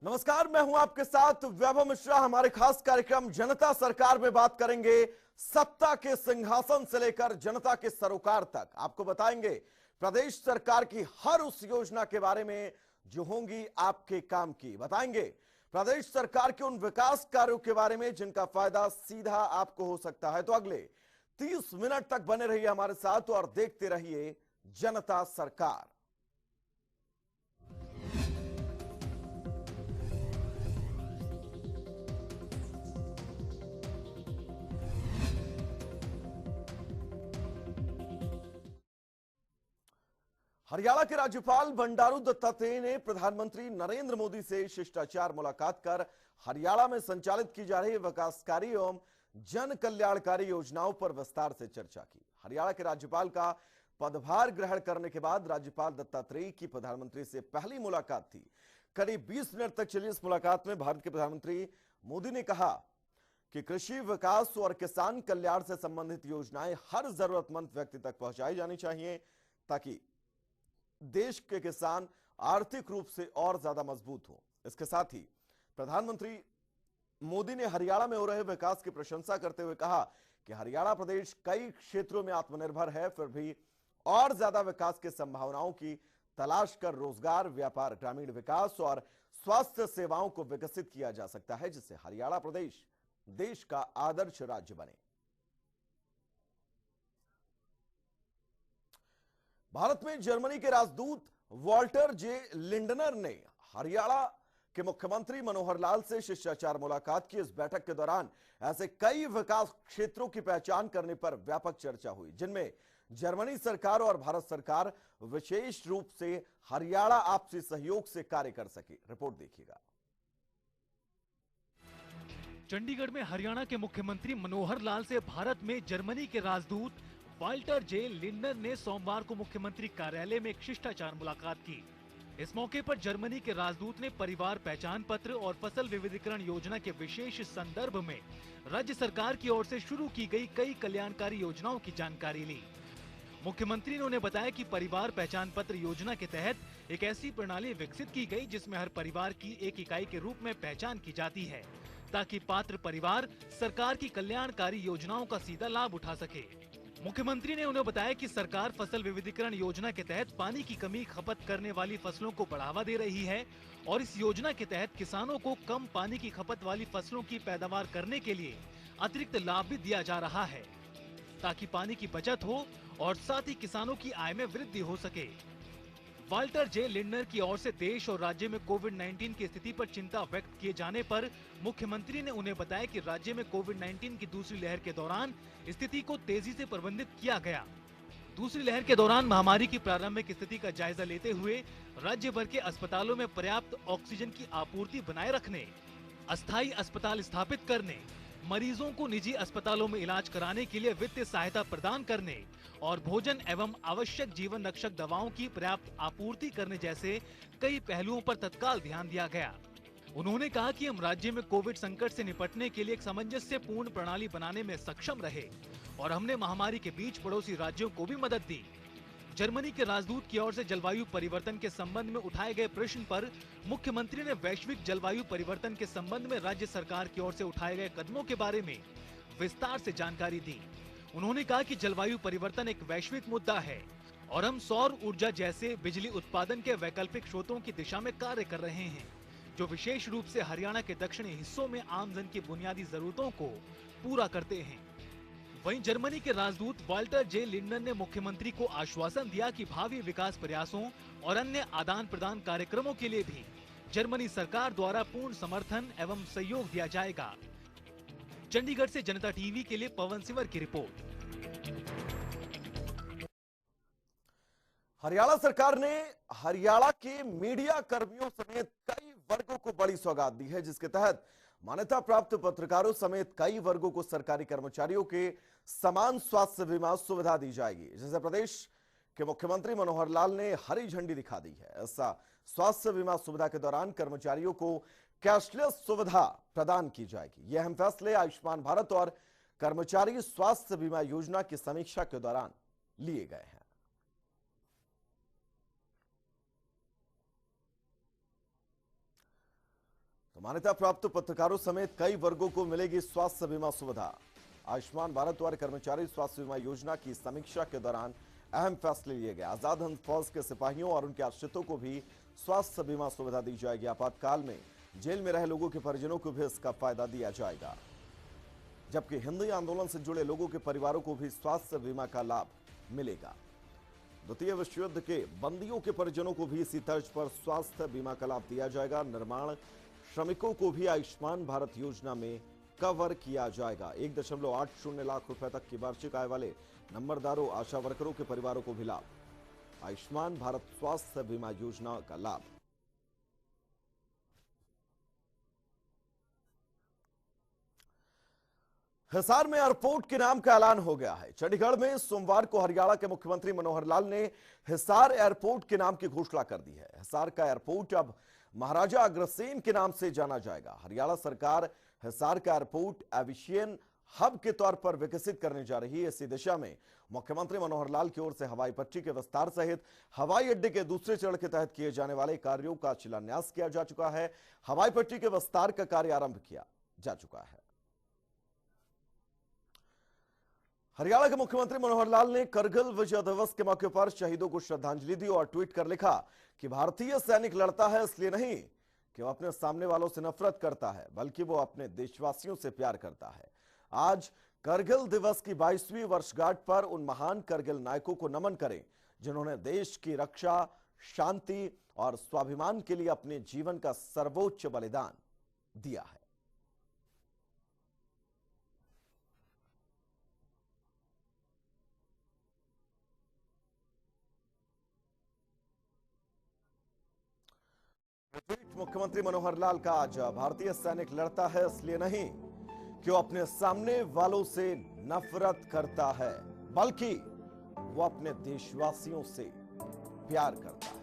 नमस्कार, मैं हूं आपके साथ वैभव मिश्रा। हमारे खास कार्यक्रम जनता सरकार में बात करेंगे सत्ता के सिंहासन से लेकर जनता के सरोकार तक। आपको बताएंगे प्रदेश सरकार की हर उस योजना के बारे में जो होंगी आपके काम की। बताएंगे प्रदेश सरकार के उन विकास कार्यों के बारे में जिनका फायदा सीधा आपको हो सकता है। तो अगले 30 मिनट तक बने रहिए हमारे साथ और देखते रहिए जनता सरकार। हरियाणा के राज्यपाल बंडारू दत्तात्रेय ने प्रधानमंत्री नरेंद्र मोदी से शिष्टाचार मुलाकात कर हरियाणा में संचालित की जा रही विकासकारी एवं जन कल्याणकारी योजनाओं पर विस्तार से चर्चा की। हरियाणा के राज्यपाल का पदभार ग्रहण करने के बाद राज्यपाल दत्तात्रेय की प्रधानमंत्री से पहली मुलाकात थी। करीब 20 मिनट तक चली इस मुलाकात में भारत के प्रधानमंत्री मोदी ने कहा कि कृषि विकास और किसान कल्याण से संबंधित योजनाएं हर जरूरतमंद व्यक्ति तक पहुंचाई जानी चाहिए ताकि देश के किसान आर्थिक रूप से और ज्यादा मजबूत हो। इसके साथ ही प्रधानमंत्री मोदी ने हरियाणा में हो रहे विकास की प्रशंसा करते हुए कहा कि हरियाणा प्रदेश कई क्षेत्रों में आत्मनिर्भर है, फिर भी और ज्यादा विकास की संभावनाओं की तलाश कर रोजगार, व्यापार, ग्रामीण विकास और स्वास्थ्य सेवाओं को विकसित किया जा सकता है, जिससे हरियाणा प्रदेश देश का आदर्श राज्य बने। भारत में जर्मनी के राजदूत वॉल्टर जे लिंडनर ने हरियाणा के मुख्यमंत्री मनोहर लाल से शिष्टाचार मुलाकात की। इस बैठक के दौरान ऐसे कई विकास क्षेत्रों की पहचान करने पर व्यापक चर्चा हुई, जिनमें जर्मनी सरकार और भारत सरकार विशेष रूप से हरियाणा आपसी सहयोग से कार्य कर सके। रिपोर्ट देखिएगा। चंडीगढ़ में हरियाणा के मुख्यमंत्री मनोहर लाल से भारत में जर्मनी के राजदूत वाल्टर जे लिंडनर ने सोमवार को मुख्यमंत्री कार्यालय में एक शिष्टाचार मुलाकात की। इस मौके पर जर्मनी के राजदूत ने परिवार पहचान पत्र और फसल विविधीकरण योजना के विशेष संदर्भ में राज्य सरकार की ओर से शुरू की गई कई कल्याणकारी योजनाओं की जानकारी ली। मुख्यमंत्री ने उन्हें बताया कि परिवार पहचान पत्र योजना के तहत एक ऐसी प्रणाली विकसित की गई जिसमें हर परिवार की एक इकाई के रूप में पहचान की जाती है, ताकि पात्र परिवार सरकार की कल्याणकारी योजनाओं का सीधा लाभ उठा सके। मुख्यमंत्री ने उन्हें बताया कि सरकार फसल विविधीकरण योजना के तहत पानी की कमी खपत करने वाली फसलों को बढ़ावा दे रही है और इस योजना के तहत किसानों को कम पानी की खपत वाली फसलों की पैदावार करने के लिए अतिरिक्त लाभ भी दिया जा रहा है, ताकि पानी की बचत हो और साथ ही किसानों की आय में वृद्धि हो सके। वाल्टर जे लिंडनर की ओर से देश और राज्य में कोविड-19 की स्थिति पर चिंता व्यक्त किए जाने पर मुख्यमंत्री ने उन्हें बताया कि राज्य में कोविड-19 की दूसरी लहर के दौरान स्थिति को तेजी से प्रबंधित किया गया। दूसरी लहर के दौरान महामारी की प्रारंभिक स्थिति का जायजा लेते हुए राज्य भर के अस्पतालों में पर्याप्त ऑक्सीजन की आपूर्ति बनाए रखने, अस्थायी अस्पताल स्थापित करने, मरीजों को निजी अस्पतालों में इलाज कराने के लिए वित्तीय सहायता प्रदान करने और भोजन एवं आवश्यक जीवन रक्षक दवाओं की पर्याप्त आपूर्ति करने जैसे कई पहलुओं पर तत्काल ध्यान दिया गया। उन्होंने कहा कि हम राज्य में कोविड संकट से निपटने के लिए एक सामंजस्यपूर्ण प्रणाली बनाने में सक्षम रहे और हमने महामारी के बीच पड़ोसी राज्यों को भी मदद दी। जर्मनी के राजदूत की ओर से जलवायु परिवर्तन के संबंध में उठाए गए प्रश्न पर मुख्यमंत्री ने वैश्विक जलवायु परिवर्तन के संबंध में राज्य सरकार की ओर से उठाए गए कदमों के बारे में विस्तार से जानकारी दी। उन्होंने कहा कि जलवायु परिवर्तन एक वैश्विक मुद्दा है और हम सौर ऊर्जा जैसे बिजली उत्पादन के वैकल्पिक स्रोतों की दिशा में कार्य कर रहे हैं, जो विशेष रूप से हरियाणा के दक्षिणी हिस्सों में आम जन की बुनियादी जरूरतों को पूरा करते हैं। वहीं जर्मनी के राजदूत वाल्टर जे लिंडनर ने मुख्यमंत्री को आश्वासन दिया कि भावी विकास प्रयासों और अन्य आदान प्रदान कार्यक्रमों के लिए भी जर्मनी सरकार द्वारा पूर्ण समर्थन एवं सहयोग दिया जाएगा। चंडीगढ़ से जनता टीवी के लिए पवन सिंवर की रिपोर्ट। हरियाणा सरकार ने हरियाणा के मीडिया कर्मियों समेत कई वर्गों को बड़ी सौगात दी है, जिसके तहत मान्यता प्राप्त पत्रकारों समेत कई वर्गों को सरकारी कर्मचारियों के समान स्वास्थ्य बीमा सुविधा दी जाएगी, जिसे प्रदेश के मुख्यमंत्री मनोहर लाल ने हरी झंडी दिखा दी है। ऐसा स्वास्थ्य बीमा सुविधा के दौरान कर्मचारियों को कैशलेस सुविधा प्रदान की जाएगी। यह अहम फैसले आयुष्मान भारत और कर्मचारी स्वास्थ्य बीमा योजना की समीक्षा के दौरान लिए गए हैं। मान्यता प्राप्त पत्रकारों समेत कई वर्गों को मिलेगी स्वास्थ्य बीमा सुविधा। आयुष्मान भारत द्वारा कर्मचारी स्वास्थ्य बीमा योजना की समीक्षा के दौरान अहम फैसले लिए गए। आजाद हिंद फौज के सिपाहियों और उनके आश्रितों को भी स्वास्थ्य बीमा सुविधा दी जाएगी। आपातकाल में जेल में रहे लोगों के परिजनों को भी इसका फायदा दिया जाएगा, जबकि हिंदी आंदोलन से जुड़े लोगों के परिवारों को भी स्वास्थ्य बीमा का लाभ मिलेगा। द्वितीय विश्व युद्ध के बंदियों के परिजनों को भी इसी तर्ज पर स्वास्थ्य बीमा का लाभ दिया जाएगा। निर्माण श्रमिकों को भी आयुष्मान भारत योजना में कवर किया जाएगा। 1.80 लाख रुपए तक की वार्षिक आय वाले नंबरदारों, आशा वर्करों के परिवारों को भी लाभ। आयुष्मान भारत स्वास्थ्य बीमा योजना का लाभ। हिसार में एयरपोर्ट के नाम का ऐलान हो गया है। चंडीगढ़ में सोमवार को हरियाणा के मुख्यमंत्री मनोहर लाल ने हिसार एयरपोर्ट के नाम की घोषणा कर दी है। हिसार का एयरपोर्ट अब महाराजा अग्रसेन के नाम से जाना जाएगा। हरियाणा सरकार हिसार का एयरपोर्ट एविएशन हब के तौर पर विकसित करने जा रही है। इसी दिशा में मुख्यमंत्री मनोहर लाल की ओर से हवाई पट्टी के विस्तार सहित हवाई अड्डे के दूसरे चरण के तहत किए जाने वाले कार्यों का शिलान्यास किया जा चुका है। हवाई पट्टी के विस्तार का कार्य आरंभ किया जा चुका है। हरियाणा के मुख्यमंत्री मनोहर लाल ने करगिल विजय दिवस के मौके पर शहीदों को श्रद्धांजलि दी और ट्वीट कर लिखा कि भारतीय सैनिक लड़ता है इसलिए नहीं कि वो अपने सामने वालों से नफरत करता है, बल्कि वो अपने देशवासियों से प्यार करता है। आज करगिल दिवस की 22वीं वर्षगांठ पर उन महान करगिल नायकों को नमन करें जिन्होंने देश की रक्षा, शांति और स्वाभिमान के लिए अपने जीवन का सर्वोच्च बलिदान दिया है। मुख्यमंत्री मनोहर लाल का आज भारतीय सैनिक लड़ता है इसलिए नहीं कि वो अपने सामने वालों से नफरत करता है, बल्कि वो अपने देशवासियों से प्यार करता है।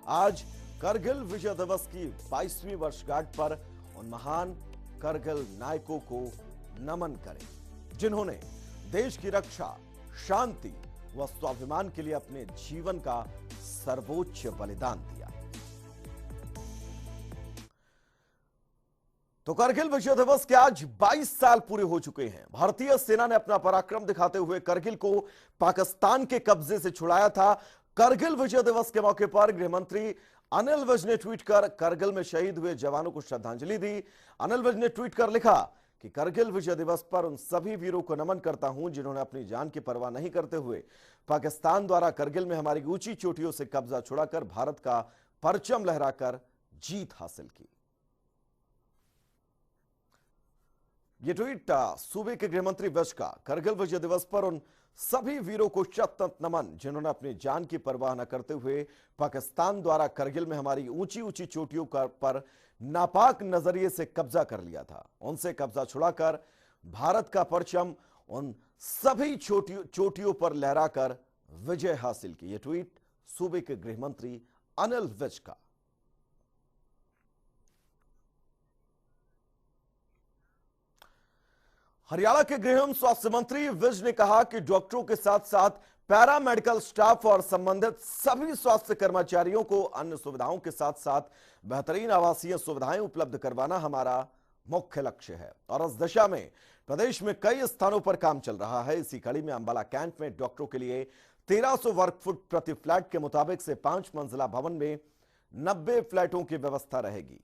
आज करगिल विजय दिवस की 22वीं वर्षगांठ पर उन महान करगिल नायकों को नमन करें जिन्होंने देश की रक्षा, शांति व स्वाभिमान के लिए अपने जीवन का सर्वोच्च बलिदान दिया। तो करगिल विजय दिवस के आज 22 साल पूरे हो चुके हैं। भारतीय सेना ने अपना पराक्रम दिखाते हुए करगिल को पाकिस्तान के कब्जे से छुड़ाया था। करगिल विजय दिवस के मौके पर गृह मंत्री अनिल विज ने ट्वीट कर करगिल में शहीद हुए जवानों को श्रद्धांजलि दी। अनिल विज ने ट्वीट कर लिखा कि करगिल विजय दिवस पर उन सभी वीरों को नमन करता हूं जिन्होंने अपनी जान की परवाह नहीं करते हुए पाकिस्तान द्वारा करगिल में हमारी ऊंची चोटियों से कब्जा छुड़ाकर भारत का परचम लहराकर जीत हासिल की। ये ट्वीट सूबे के गृहमंत्री विज का करगिल विजय दिवस पर उन सभी वीरों को शत नमन जिन्होंने अपनी जान की परवाह न करते हुए पाकिस्तान द्वारा करगिल में हमारी ऊंची ऊंची चोटियों पर नापाक नजरिए से कब्जा कर लिया था। उनसे कब्जा छुड़ाकर भारत का परचम उन सभी चोटियों पर लहराकर विजय हासिल की। ये ट्वीट सूबे के गृहमंत्री अनिल विज का। हरियाणा के गृह एवं स्वास्थ्य मंत्री विज ने कहा कि डॉक्टरों के साथ साथ पैरामेडिकल स्टाफ और संबंधित सभी स्वास्थ्य कर्मचारियों को अन्य सुविधाओं के साथ साथ बेहतरीन आवासीय सुविधाएं उपलब्ध करवाना हमारा मुख्य लक्ष्य है और इस दिशा में प्रदेश में कई स्थानों पर काम चल रहा है। इसी कड़ी में अंबाला कैंट में डॉक्टरों के लिए 1300 वर्ग फुट प्रति फ्लैट के मुताबिक से 5 मंजिला भवन में 90 फ्लैटों की व्यवस्था रहेगी,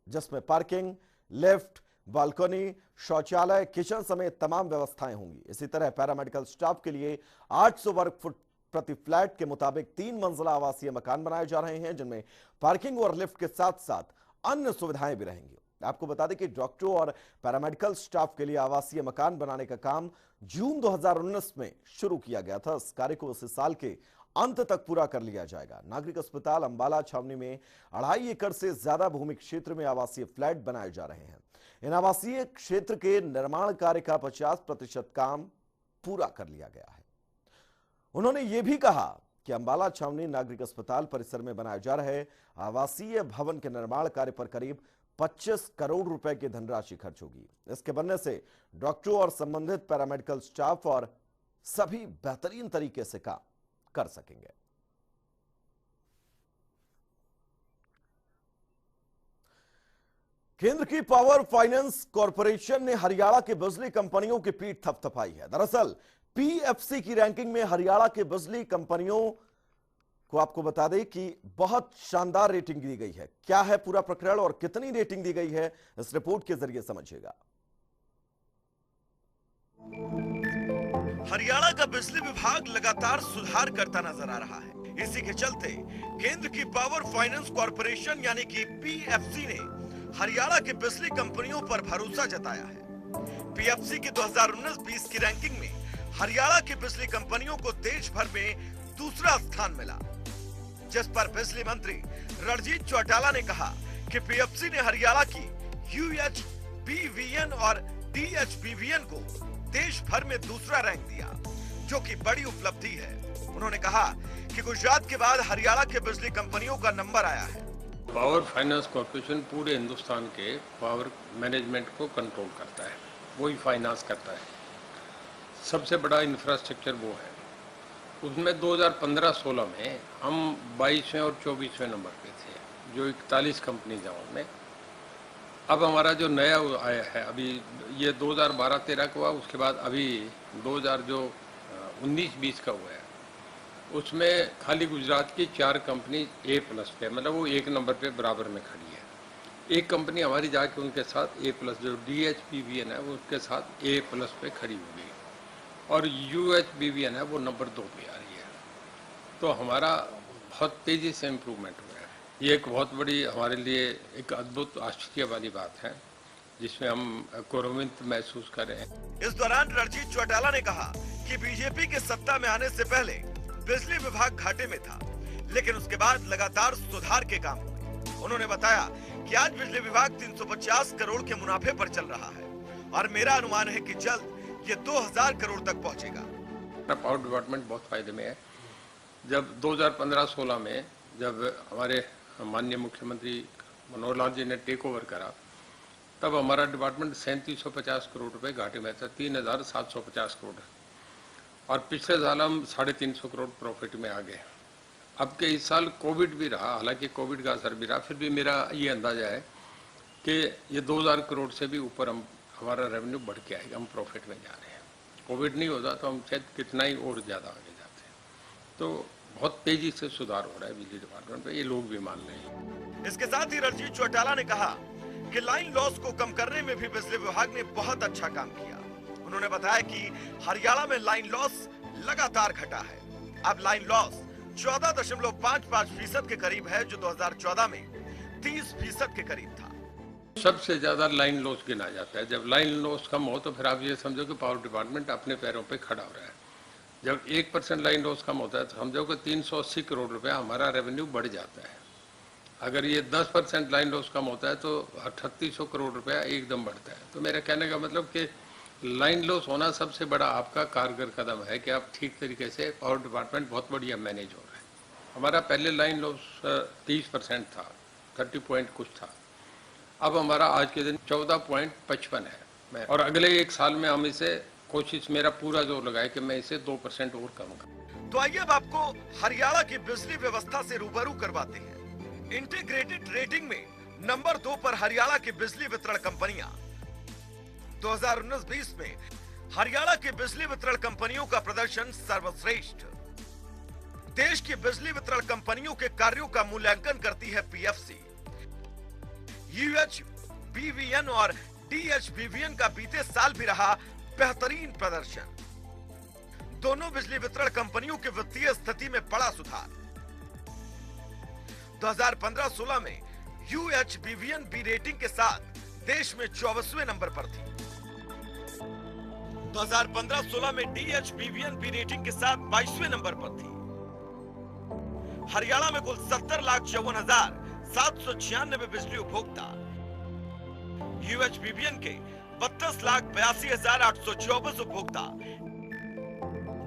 जिसमें पार्किंग, लिफ्ट, बालकनी, शौचालय, किचन समेत तमाम व्यवस्थाएं होंगी। इसी तरह पैरामेडिकल स्टाफ के लिए 800 वर्ग फुट प्रति फ्लैट के मुताबिक 3 मंजिला आवासीय मकान बनाए जा रहे हैं, जिनमें पार्किंग और लिफ्ट के साथ साथ अन्य सुविधाएं भी रहेंगी। आपको बता दें कि डॉक्टरों और पैरामेडिकल स्टाफ के लिए आवासीय मकान बनाने का काम जून 2019 में शुरू किया गया था। इस कार्य को इस साल के अंत तक पूरा कर लिया जाएगा। नागरिक अस्पताल अंबाला छावनी में 2.5 एकड़ से ज्यादा भूमि क्षेत्र में आवासीय फ्लैट बनाए जा रहे हैं। इन आवासीय क्षेत्र के निर्माण कार्य का 50% काम पूरा कर लिया गया है। उन्होंने यह भी कहा कि अंबाला छावनी नागरिक अस्पताल परिसर में बनाए जा रहे आवासीय भवन के निर्माण कार्य पर करीब 25 करोड़ रुपए की धनराशि खर्च होगी। इसके बनने से डॉक्टरों और संबंधित पैरामेडिकल स्टाफ और सभी बेहतरीन तरीके से काम कर सकेंगे। केंद्र की पावर फाइनेंस कॉरपोरेशन ने हरियाणा के बिजली कंपनियों की पीठ थपथपाई है। दरअसल पीएफसी की रैंकिंग में हरियाणा के बिजली कंपनियों को आपको बता दें कि बहुत शानदार रेटिंग दी गई है। क्या है पूरा प्रकरण और कितनी रेटिंग दी गई है, इस रिपोर्ट के जरिए समझिएगा। हरियाणा का बिजली विभाग लगातार सुधार करता नजर आ रहा है। इसी के चलते केंद्र की पावर फाइनेंस कॉरपोरेशन यानी कि पीएफसी ने हरियाणा के बिजली कंपनियों पर भरोसा जताया है। पीएफसी की 2019-20 की रैंकिंग में हरियाणा की बिजली कंपनियों को देश भर में दूसरा स्थान मिला, जिस पर बिजली मंत्री रणजीत चौटाला ने कहा कि पीएफसी ने हरियाणा की यूएचबीवीएन और डीएचबीवीएन को देश भर में दूसरा रैंक दिया, जो कि बड़ी उपलब्धि है। उन्होंने कहा कि गुजरात के बाद हरियाणा के बिजली कंपनियों का नंबर आया है। पावर फाइनेंस कॉर्पोरेशन पूरे हिंदुस्तान के पावर मैनेजमेंट को कंट्रोल करता है, वही फाइनेंस करता है। सबसे बड़ा इंफ्रास्ट्रक्चर वो है। उसमें 2015-16 में हम 22वें और 24वें नंबर पे थे, जो 41 कंपनी हैं उनमें। अब हमारा जो नया आया है, अभी ये 2012-13 का हुआ, उसके बाद अभी 2019-20 का हुआ है। उसमें खाली गुजरात की 4 कंपनी A+ पे, मतलब वो 1 नंबर पे बराबर में खड़ी है। एक कंपनी हमारी जाके उनके साथ A+, जो DHBVN है वो उसके साथ A+ पे खड़ी हो गई, और UHBVN है वो नंबर 2 पे आ रही है। तो हमारा बहुत तेज़ी से इम्प्रूवमेंट हुआ है। ये एक बहुत बड़ी हमारे लिए एक अद्भुत आश्चर्य वाली बात है, जिसमें हम गौरवान्वित महसूस कर रहे हैं। इस दौरान रणजीत चौटाला ने कहा कि बीजेपी के सत्ता में आने से पहले बिजली विभाग घाटे में था, लेकिन उसके बाद लगातार सुधार के काम हुए। उन्होंने बताया कि आज बिजली विभाग 350 करोड़ के मुनाफे पर चल रहा है और मेरा अनुमान है कि जल्द ये 2000 करोड़ तक पहुंचेगा। पावर डिपार्टमेंट बहुत फायदे में है। जब 2015-16 में जब हमारे माननीय मुख्यमंत्री मनोहर लाल जी ने टेक ओवर करा, तब हमारा डिपार्टमेंट 3750 करोड़ रुपए घाटे में था, 3750 करोड़, और पिछले साल हम 350 करोड़ प्रॉफिट में आ गए। अब के इस साल कोविड भी रहा, हालांकि कोविड का असर भी रहा, फिर भी मेरा ये अंदाजा है कि ये 2000 करोड़ से भी ऊपर हमारा रेवेन्यू बढ़ के आएगा। हम प्रॉफिट में जा रहे हैं। कोविड नहीं होता तो हम शायद कितना ही और ज़्यादा आगे जाते हैं। तो बहुत तेजी से सुधार हो रहा है बिजली डिपार्टमेंट में, ये लोग भी मान रहे हैं। इसके साथ ही रणजीत चौटाला ने कहा कि लाइन लॉस को कम करने में भी बिजली विभाग ने बहुत अच्छा काम किया। उन्होंने बताया कि हरियाणा में लाइन लॉस लगातार घटा है। अब लाइन लॉस 14.55% के करीब है, जो 2014 में 30% के करीब था। सबसे ज्यादा लाइन लॉस गिना जाता है। जब लाइन लॉस कम हो तो फिर आप ये समझो कि पावर डिपार्टमेंट अपने पैरों पे खड़ा हो रहा है। जब 1% लाइन लॉस कम होता है तो समझो कि 380 करोड़ रुपया हमारा रेवेन्यू बढ़ जाता है। अगर ये 10% लाइन लॉस कम होता है तो 3800 करोड़ रुपया एकदम बढ़ता है। तो मेरा कहने का मतलब कि लाइन लॉस होना सबसे बड़ा आपका कारगर कदम है कि आप ठीक तरीके से पावर डिपार्टमेंट बहुत बढ़िया मैनेज हो रहा है। हमारा पहले लाइन लॉस 30% था, 30 पॉइंट कुछ था। अब हमारा आज के दिन 14.55 है, और अगले 1 साल में हम इसे कोशिश, मेरा पूरा जोर लगाए कि मैं इसे 2% और कम करूं। तो आइए अब आपको हरियाणा की बिजली व्यवस्था से रूबरू करवाते हैं। इंटीग्रेटेड रेटिंग में नंबर 2 पर हरियाणा की बिजली वितरण कंपनियां। 2019-20 में हरियाणा की बिजली वितरण कंपनियों का प्रदर्शन सर्वश्रेष्ठ। देश की बिजली वितरण कंपनियों के कार्यों का मूल्यांकन करती है पीएफसी। यूएचबीवीएन और डीएचबीवीएन का बीते साल भी रहा बेहतरीन प्रदर्शन। दोनों बिजली वितरण कंपनियों की वित्तीय स्थिति में बड़ा सुधार। 2015-16 में यूएचबीवीएन बी रेटिंग के साथ देश में 24वें नंबर पर थी। 2015-16 में डीएचबीवीएन बी रेटिंग के साथ 22वें नंबर पर थी। हरियाणा में कुल 70,54,796 बिजली उपभोक्ता। यूएचबीवीएन के 32,82,824 उपभोक्ता।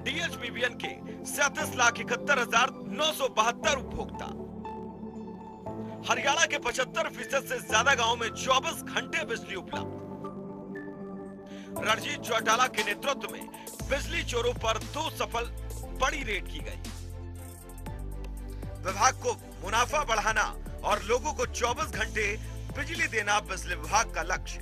डीएचबीवीएन के 37,71,972 उपभोक्ता। हरियाणा के 75% से ज्यादा गांवों में 24 घंटे बिजली उपलब्ध। रणजीत चौटाला के नेतृत्व में बिजली चोरों पर 2 सफल बड़ी रेड की गई। विभाग को मुनाफा बढ़ाना और लोगों को 24 घंटे बिजली देना बिजली विभाग का लक्ष्य।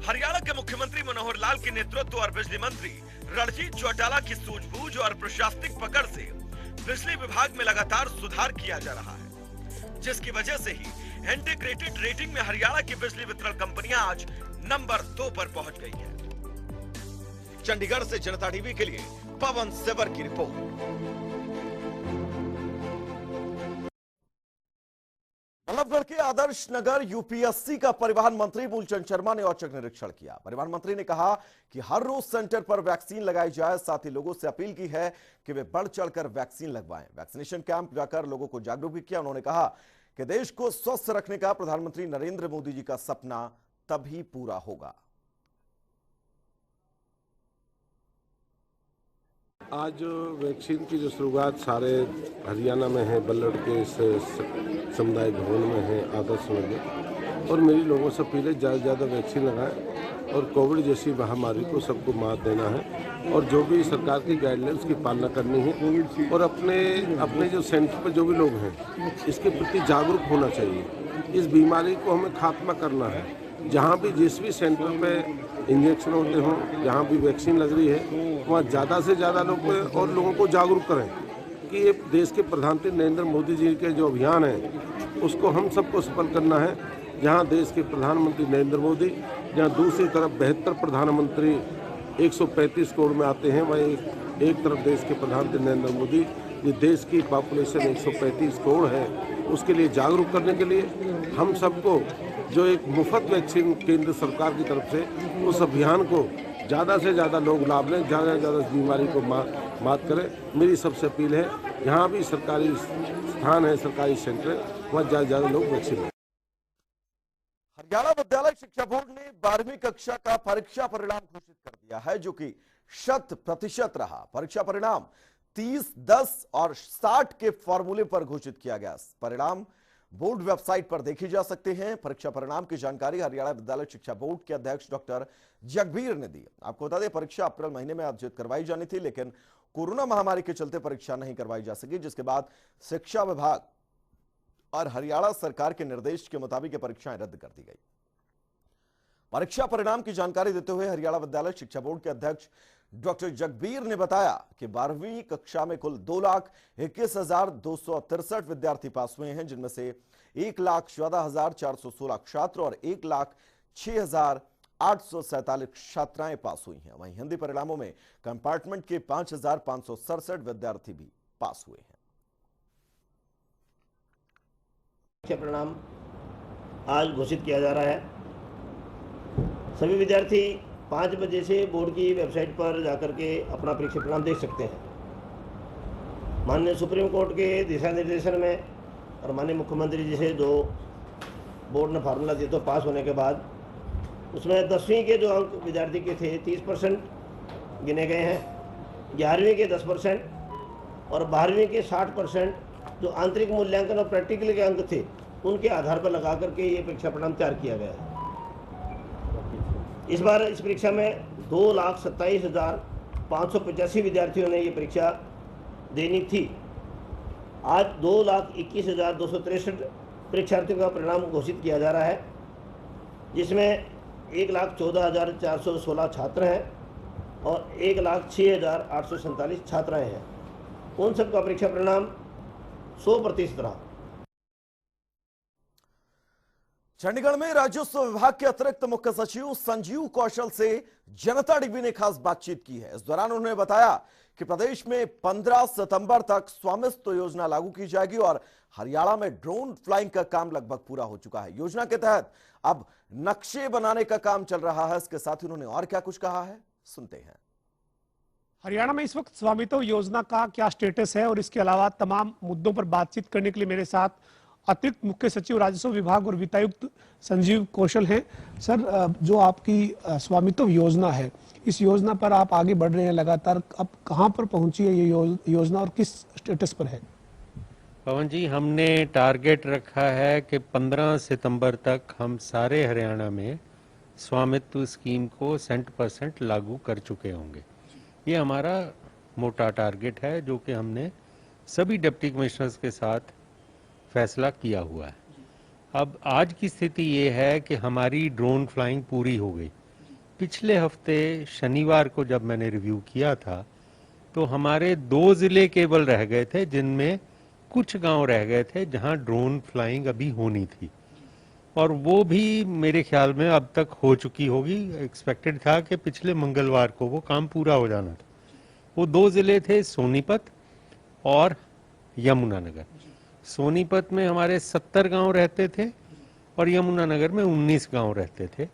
हरियाणा के मुख्यमंत्री मनोहर लाल के नेतृत्व और बिजली मंत्री रणजीत चौटाला की सूझबूझ और प्रशासनिक पकड़ से बिजली विभाग में लगातार सुधार किया जा रहा है, जिसकी वजह से ही इंटीग्रेटेड रेटिंग में हरियाणा की बिजली वितरण कंपनियां आज नंबर 2 पर पहुंच गई है। चंडीगढ़ से जनता टीवी के लिए पवन सेवर की रिपोर्ट। बल्लभगढ़ के आदर्श नगर यूपीएससी का परिवहन मंत्री मूलचंद शर्मा ने औचक निरीक्षण किया। परिवहन मंत्री ने कहा कि हर रोज सेंटर पर वैक्सीन लगाई जाए, साथ ही लोगों से अपील की है कि वे बढ़ चढ़कर वैक्सीन लगवाएं। वैक्सीनेशन कैंप जाकर लोगों को जागरूक किया। उन्होंने कहा कि देश को स्वस्थ रखने का प्रधानमंत्री नरेंद्र मोदी जी का सपना तभी पूरा होगा। आज वैक्सीन की जो शुरुआत सारे हरियाणा में है, बल्लभ के इस समुदाय भवन में है आदर्श नगर, और मेरी लोगों से अपील है ज़्यादा से ज़्यादा वैक्सीन लगाएं और कोविड जैसी महामारी को सबको मात देना है और जो भी सरकार की गाइडलाइन उसकी पालना करनी है और अपने जो सेंटर पर जो भी लोग हैं इसके प्रति जागरूक होना चाहिए। इस बीमारी को हमें खात्मा करना है। जहाँ भी जिस भी सेंटर पे इंजेक्शन होते हों, जहाँ भी वैक्सीन लग रही है, वहाँ ज़्यादा से ज़्यादा लोग और लोगों को जागरूक करें कि ये देश के प्रधानमंत्री नरेंद्र मोदी जी के जो अभियान है उसको हम सबको सफल करना है। जहाँ देश के प्रधानमंत्री नरेंद्र मोदी, जहाँ दूसरी तरफ 72 प्रधानमंत्री 135 करोड़ में आते हैं, वहीं एक तरफ देश के प्रधानमंत्री नरेंद्र मोदी, ये देश की पॉपुलेशन 135 करोड़ है, उसके लिए जागरूक करने के लिए हम सबको जो एक मुफ्त वैक्सीन केंद्र सरकार की तरफ से उस अभियान को ज़्यादा से ज़्यादा लोग लाभ लें, ज़्यादा से ज़्यादा इस बीमारी को मात करें। मेरी सबसे अपील है यहाँ भी सरकारी स्थान है, सरकारी सेंटर है, वहाँ ज़्यादा से ज़्यादा लोग वैक्सीन लें। हरियाणा विद्यालय शिक्षा बोर्ड ने 12वीं कक्षा का परीक्षा परिणाम घोषित कर दिया है, जो कि 100% रहा। परीक्षा परिणाम 30, 10 और 60 के फॉर्मूले पर घोषित किया गया। परिणाम बोर्ड वेबसाइट पर देखे जा सकते हैं। परीक्षा परिणाम की जानकारी हरियाणा विद्यालय शिक्षा बोर्ड के अध्यक्ष डॉक्टर जगबीर ने दी। आपको बता दें, परीक्षा अप्रैल महीने में आयोजित करवाई जानी थी, लेकिन कोरोना महामारी के चलते परीक्षा नहीं करवाई जा सकी, जिसके बाद शिक्षा विभाग और हरियाणा सरकार के निर्देश के मुताबिक परीक्षाएं रद्द कर दी गई। परीक्षा परिणाम की जानकारी देते हुए हरियाणा विद्यालय शिक्षा बोर्ड के अध्यक्ष डॉक्टर जगबीर ने बताया कि 12वीं कक्षा में कुल 2,21,263 विद्यार्थी पास हुए हैं, जिनमें से 1,14,416 छात्र और 1,06,847 छात्राएं पास हुई हैं। वहीं हिंदी परिणामों में कंपार्टमेंट के 5,567 विद्यार्थी भी पास हुए हैं। परीक्षा परिणाम आज घोषित किया जा रहा है। सभी विद्यार्थी 5 बजे से बोर्ड की वेबसाइट पर जाकर के अपना परीक्षा परिणाम देख सकते हैं। माननीय सुप्रीम कोर्ट के दिशा निर्देशन में और माननीय मुख्यमंत्री जी से जो बोर्ड ने फार्मूला दिया तो पास होने के बाद उसमें 10वीं के जो अंक विद्यार्थी के थे 30% गिने गए हैं, 11वीं के 10% और 12वीं के 60% जो आंतरिक मूल्यांकन और प्रैक्टिकल के अंक थे उनके आधार पर लगा करके ये परीक्षा परिणाम तैयार किया गया है। इस बार इस परीक्षा में 2,27,585 विद्यार्थियों ने ये परीक्षा देनी थी। आज 2,21,263 परीक्षार्थियों का परिणाम घोषित किया जा रहा है, जिसमें 1,14,416 छात्र हैं और 1,06,847 छात्राएं हैं। उन सबका परीक्षा परिणाम 100% रहा। चंडीगढ़ में राजस्व विभाग के अतिरिक्त मुख्य सचिव संजीव कौशल से जनता टीवी ने खास बातचीत की है। इस दौरान उन्होंने बताया कि प्रदेश में 15 सितंबर तक स्वामित्व योजना लागू की जाएगी और हरियाणा में ड्रोन फ्लाइंग का काम लगभग पूरा हो चुका है। योजना के तहत अब नक्शे बनाने का काम चल रहा है। इसके साथ ही उन्होंने और क्या कुछ कहा है, सुनते हैं। हरियाणा में इस वक्त स्वामित्व योजना का क्या स्टेटस है और इसके अलावा तमाम मुद्दों पर बातचीत करने के लिए मेरे साथ अतिरिक्त मुख्य सचिव राजस्व विभाग और वित्तायुक्त संजीव कौशल हैं। सर, जो आपकी स्वामित्व योजना है, इस योजना पर आप आगे बढ़ रहे हैं लगातार, अब कहां पर पहुंची है ये योजना और किस स्टेटस पर है? पवन जी, हमने टारगेट रखा है कि 15 सितंबर तक हम सारे हरियाणा में स्वामित्व स्कीम को 100% लागू कर चुके होंगे। ये हमारा मोटा टारगेट है, जो कि हमने सभी डिप्टी कमिश्नर्स के साथ फैसला किया हुआ है। अब आज की स्थिति ये है कि हमारी ड्रोन फ्लाइंग पूरी हो गई। पिछले हफ्ते शनिवार को जब मैंने रिव्यू किया था तो हमारे 2 जिले केवल रह गए थे जिनमें कुछ गांव रह गए थे जहां ड्रोन फ्लाइंग अभी होनी थी, और वो भी मेरे ख्याल में अब तक हो चुकी होगी। एक्सपेक्टेड था कि पिछले मंगलवार को वो काम पूरा हो जाना था। वो 2 जिले थे सोनीपत और यमुनानगर। सोनीपत में हमारे 70 गांव रहते थे और यमुनानगर में 19 गांव रहते थे।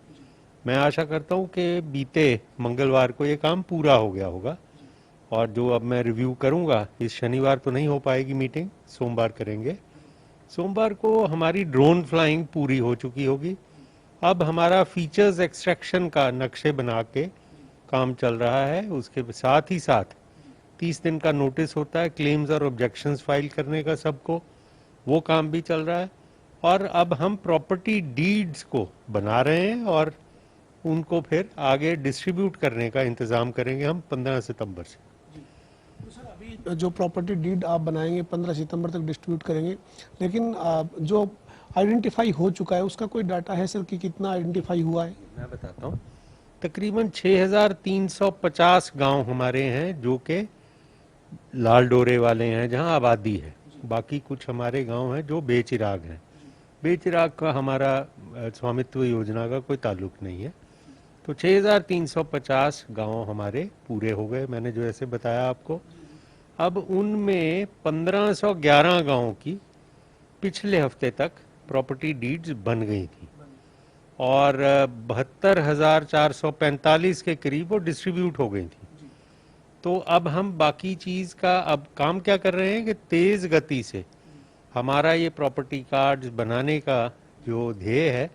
मैं आशा करता हूं कि बीते मंगलवार को ये काम पूरा हो गया होगा, और जो अब मैं रिव्यू करूंगा, इस शनिवार तो नहीं हो पाएगी मीटिंग, सोमवार करेंगे। सोमवार को हमारी ड्रोन फ्लाइंग पूरी हो चुकी होगी। अब हमारा फीचर्स एक्सट्रैक्शन का नक्शे बना के काम चल रहा है। उसके साथ ही साथ 30 दिन का नोटिस होता है क्लेम्स और ऑब्जेक्शंस फाइल करने का सबको, वो काम भी चल रहा है। और अब हम प्रॉपर्टी डीड्स को बना रहे हैं और उनको फिर आगे डिस्ट्रीब्यूट करने का इंतजाम करेंगे हम 15 सितंबर से। तो सर, अभी जो प्रॉपर्टी डीड आप बनाएंगे 15 सितंबर तक डिस्ट्रीब्यूट करेंगे, लेकिन जो आइडेंटिफाई हो चुका है उसका कोई डाटा है सर कि कितना आइडेंटिफाई हुआ है? मैं बताता हूँ। तकरीबन 6350 गांव हमारे हैं जो कि लाल डोरे वाले हैं, जहां आबादी है। बाकी कुछ हमारे गांव हैं जो बेचिराग हैं। बेचिराग का हमारा स्वामित्व योजना का कोई ताल्लुक नहीं है। तो 6350 गांव हमारे पूरे हो गए, मैंने जो ऐसे बताया आपको। अब उनमें 1511 गांवों की पिछले हफ्ते तक प्रॉपर्टी डीड्स बन गई थी और 72,445 के करीब वो डिस्ट्रीब्यूट हो गई थी। तो अब हम बाकी चीज़ का अब काम क्या कर रहे हैं कि तेज़ गति से हमारा ये प्रॉपर्टी कार्ड्स बनाने का जो ध्येय है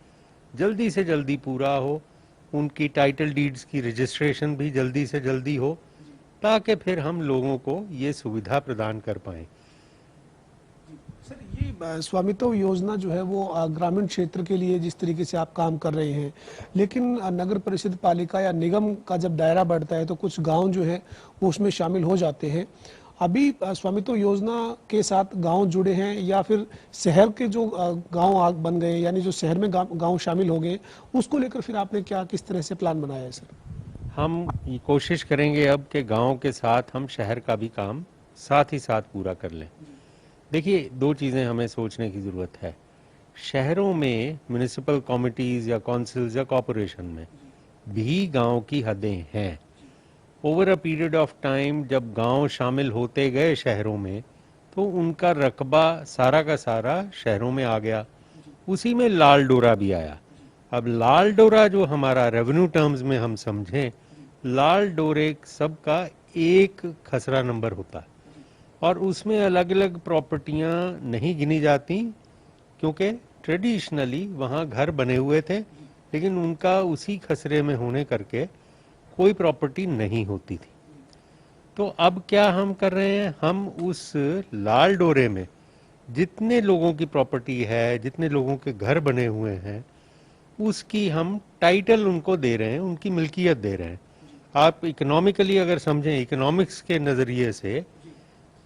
जल्दी से जल्दी पूरा हो, उनकी टाइटल डीड्स की रजिस्ट्रेशन भी जल्दी से जल्दी हो, ताकि फिर हम लोगों को ये सुविधा प्रदान कर पाएं। सर, ये स्वामित्व योजना जो है वो ग्रामीण क्षेत्र के लिए जिस तरीके से आप काम कर रहे हैं, लेकिन नगर परिषद, पालिका या निगम का जब दायरा बढ़ता है तो कुछ गांव जो है वो उसमें शामिल हो जाते हैं। अभी स्वामित्व योजना के साथ गांव जुड़े हैं या फिर शहर के जो गांव बन गए, यानी जो शहर में गांव शामिल हो गए, उसको लेकर फिर आपने क्या किस तरह से प्लान बनाया है सर? हम ये कोशिश करेंगे अब के गांव के साथ हम शहर का भी काम साथ ही साथ पूरा कर लें। देखिए, 2 चीज़ें हमें सोचने की ज़रूरत है। शहरों में म्युनिसिपल कमिटीज़ या काउंसिल्स या कॉरपोरेशन में भी गांव की हदें हैं। Over a period of time जब गांव शामिल होते गए शहरों में, तो उनका रकबा सारा का सारा शहरों में आ गया। उसी में लाल डोरा भी आया। अब लाल डोरा जो हमारा रेवेन्यू टर्म्स में हम समझें, लाल डोरे सबका एक खसरा नंबर होता है और उसमें अलग अलग प्रॉपर्टियां नहीं गिनी जाती, क्योंकि ट्रेडिशनली वहाँ घर बने हुए थे, लेकिन उनका उसी खसरे में होने करके कोई प्रॉपर्टी नहीं होती थी। तो अब क्या हम कर रहे हैं, हम उस लाल डोरे में जितने लोगों की प्रॉपर्टी है, जितने लोगों के घर बने हुए हैं, उसकी हम टाइटल उनको दे रहे हैं, उनकी मिल्कियत दे रहे हैं। आप इकोनॉमिकली अगर समझें, इकोनॉमिक्स के नज़रिए से,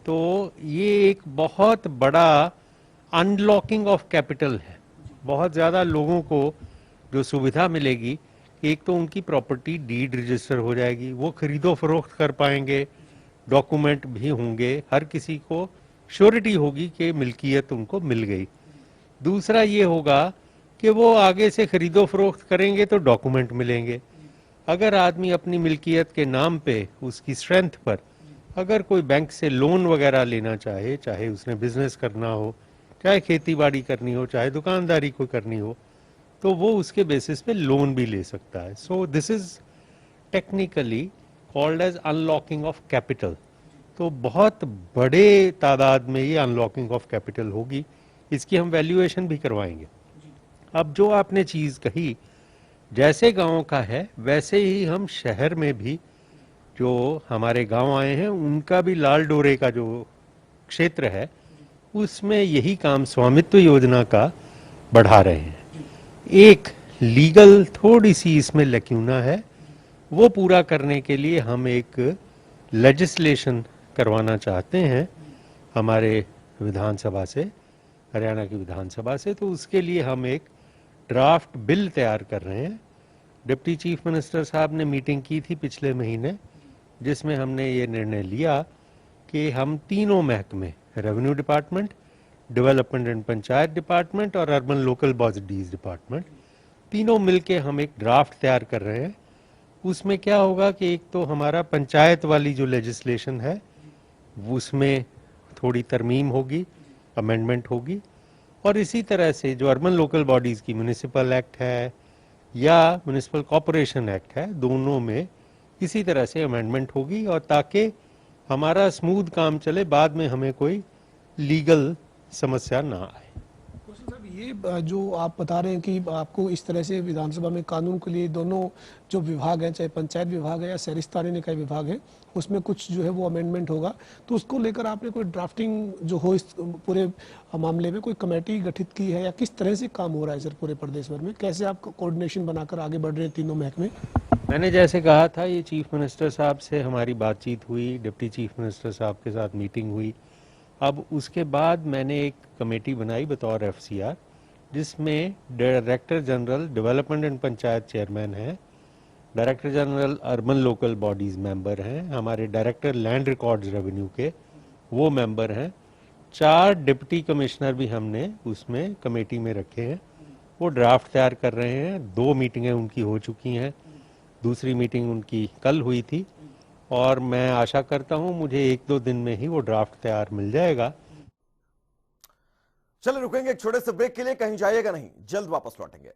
तो ये एक बहुत बड़ा अनलॉकिंग ऑफ कैपिटल है। बहुत ज़्यादा लोगों को जो सुविधा मिलेगी, एक तो उनकी प्रॉपर्टी डीड रजिस्टर हो जाएगी, वो खरीदो फरोख्त कर पाएंगे, डॉक्यूमेंट भी होंगे, हर किसी को श्योरिटी होगी कि मिल्कियत उनको मिल गई। दूसरा ये होगा कि वो आगे से खरीदो फरोख्त करेंगे तो डॉक्यूमेंट मिलेंगे। अगर आदमी अपनी मिल्कियत के नाम पे, उसकी स्ट्रेंथ पर अगर कोई बैंक से लोन वगैरह लेना चाहे, चाहे उसने बिजनेस करना हो, चाहे खेती बाड़ी करनी हो, चाहे दुकानदारी कोई करनी हो, तो वो उसके बेसिस पे लोन भी ले सकता है। So this is technically called as unlocking of capital. तो बहुत बड़े तादाद में ये अनलॉकिंग ऑफ कैपिटल होगी, इसकी हम वैल्यूएशन भी करवाएंगे। अब जो आपने चीज़ कही, जैसे गाँव का है वैसे ही हम शहर में भी जो हमारे गांव आए हैं उनका भी लाल डोरे का जो क्षेत्र है उसमें यही काम स्वामित्व योजना का बढ़ा रहे हैं। एक लीगल थोड़ी सी इसमें लैक्यूना है, वो पूरा करने के लिए हम एक लेजिस्लेशन करवाना चाहते हैं हमारे विधानसभा से, हरियाणा की विधानसभा से, तो उसके लिए हम एक ड्राफ्ट बिल तैयार कर रहे हैं। डिप्टी चीफ मिनिस्टर साहब ने मीटिंग की थी पिछले महीने, जिसमें हमने ये निर्णय लिया कि हम तीनों महकमे, revenue department, development and panchayat department और अर्बन लोकल बॉडीज डिपार्टमेंट, तीनों मिलके हम एक ड्राफ्ट तैयार कर रहे हैं। उसमें क्या होगा कि एक तो हमारा पंचायत वाली जो लेजिस्लेशन है उसमें थोड़ी तरमीम होगी, अमेंडमेंट होगी, और इसी तरह से जो अर्बन लोकल बॉडीज़ की म्यूनिसिपल एक्ट है या म्यूनिसिपल कॉरपोरेशन एक्ट है, दोनों में इसी तरह से अमेंडमेंट होगी, और ताकि हमारा स्मूथ काम चले, बाद में हमें कोई लीगल समस्या ना आए। साहब, ये जो आप बता रहे हैं कि आपको इस तरह से विधानसभा में कानून के लिए दोनों जो विभाग हैं, चाहे पंचायत विभाग है या शहरी निकाय विभाग है, उसमें कुछ जो है वो अमेंडमेंट होगा, तो उसको लेकर आपने कोई ड्राफ्टिंग जो हो इस पूरे मामले में कोई कमेटी गठित की है, या किस तरह से काम हो रहा है सर पूरे प्रदेश भर में? कैसे आप कोऑर्डिनेशन बनाकर आगे बढ़ रहे हैं तीनों महकमे? मैंने जैसे कहा था, ये चीफ मिनिस्टर साहब से हमारी बातचीत हुई, डिप्टी चीफ मिनिस्टर साहब के साथ मीटिंग हुई। अब उसके बाद मैंने एक कमेटी बनाई बतौर FCR, जिसमें director general development and panchayat chairman हैं, director general urban local bodies member हैं, हमारे डायरेक्टर लैंड रिकॉर्ड्स रेवेन्यू के वो मेंबर हैं, 4 डिप्टी कमिश्नर भी हमने उसमें कमेटी में रखे हैं। वो ड्राफ्ट तैयार कर रहे हैं। 2 मीटिंगें उनकी हो चुकी हैं, दूसरी मीटिंग उनकी कल हुई थी, और मैं आशा करता हूं मुझे 1-2 दिन में ही वो ड्राफ्ट तैयार मिल जाएगा। चलो रुकेंगे एक छोटे से ब्रेक के लिए, कहीं जाइएगा नहीं, जल्द वापस लौटेंगे।